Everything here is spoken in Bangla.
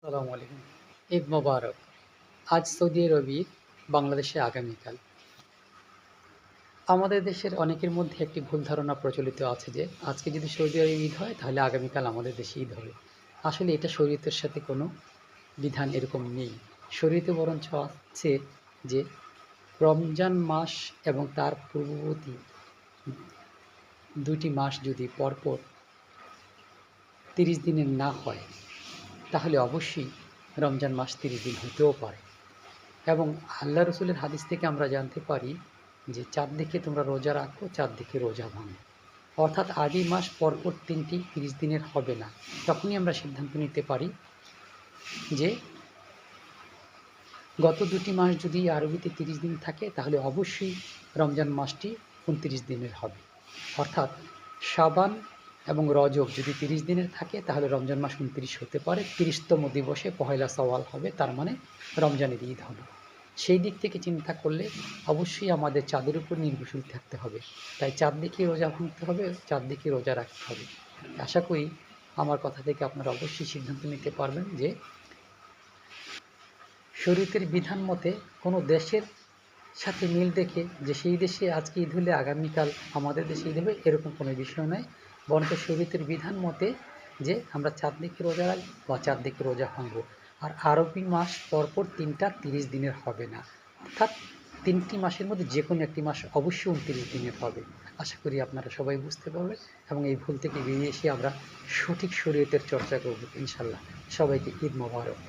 আসসালামু আলাইকুম। ঈদ মোবারক। আজ সৌদি আরব ঈদ, বাংলাদেশে আগামীকাল। আমাদের দেশের অনেকের মধ্যে একটি ভুল ধারণা প্রচলিত আছে যে আজকে যদি সৌদি আরবে ঈদ হয় তাহলে আগামীকাল আমাদের দেশে ঈদ হবে। আসলে এটা শরীয়তের সাথে কোনো বিধান এরকম নেই। শরীয়তে বরঞ্চ আছে যে রমজান মাস এবং তার পূর্ববর্তী ২টি মাস যদি পরপর ৩০ দিনের না হয় তাহলে অবশ্যই রমজান মাস ৩০ দিন হতেও পারে। এবং আল্লাহ রসুলের হাদিস থেকে আমরা জানতে পারি যে চাঁদ দেখে তোমরা রোজা রাখো, চাঁদ দেখে রোজা ভাঙো। অর্থাৎ আরবি মাস পরপর ৩টি ৩০ দিনের হবে না। তখনই আমরা সিদ্ধান্ত নিতে পারি যে গত ২টি মাস যদি আরবিতে ৩০ দিন থাকে তাহলে অবশ্যই রমজান মাসটি ২৯ দিনের হবে। অর্থাৎ শাবান এবং রজব যদি ৩০ দিনের থাকে তাহলে রমজান মাস ২৯ হতে পারে। ৩০তম দিবসে পহেলা সওয়াল হবে, তার মানে রমজানের ঈদ হবে। সেই দিক থেকে চিন্তা করলে অবশ্যই আমাদের চাঁদের উপর নির্ভরশীল থাকতে হবে। তাই চাঁদ দেখে রোজা ভাঙতে হবে, চাঁদ দেখে রোজা রাখতে হবে। আশা করি আমার কথা থেকে আপনারা অবশ্যই সিদ্ধান্ত নিতে পারবেন যে শরীয়তের বিধান মতে কোনো দেশের সাথে মিল রেখে যে সেই দেশে আজকে ঈদ হলে আগামীকাল আমাদের দেশে ঈদ হবে এরকম কোনো বিষয় নয়। বরঞ্চ শরীয়তের বিধান মতে যে আমরা চাঁদ দেখে রোজা রাখবো বা চাঁদ দেখে রোজা ভাঙবো। আর আরবি মাস পরপর ৩টা ৩০ দিনের হবে না। অর্থাৎ ৩টি মাসের মধ্যে যে কোনো একটি মাস অবশ্যই ২৯ দিনের হবে। আশা করি আপনারা সবাই বুঝতে পারবেন এবং এই ভুল থেকে বেরিয়ে এসে আমরা সঠিক শরীয়তের চর্চা করব ইনশাল্লাহ। সবাইকে ঈদ মোবারক।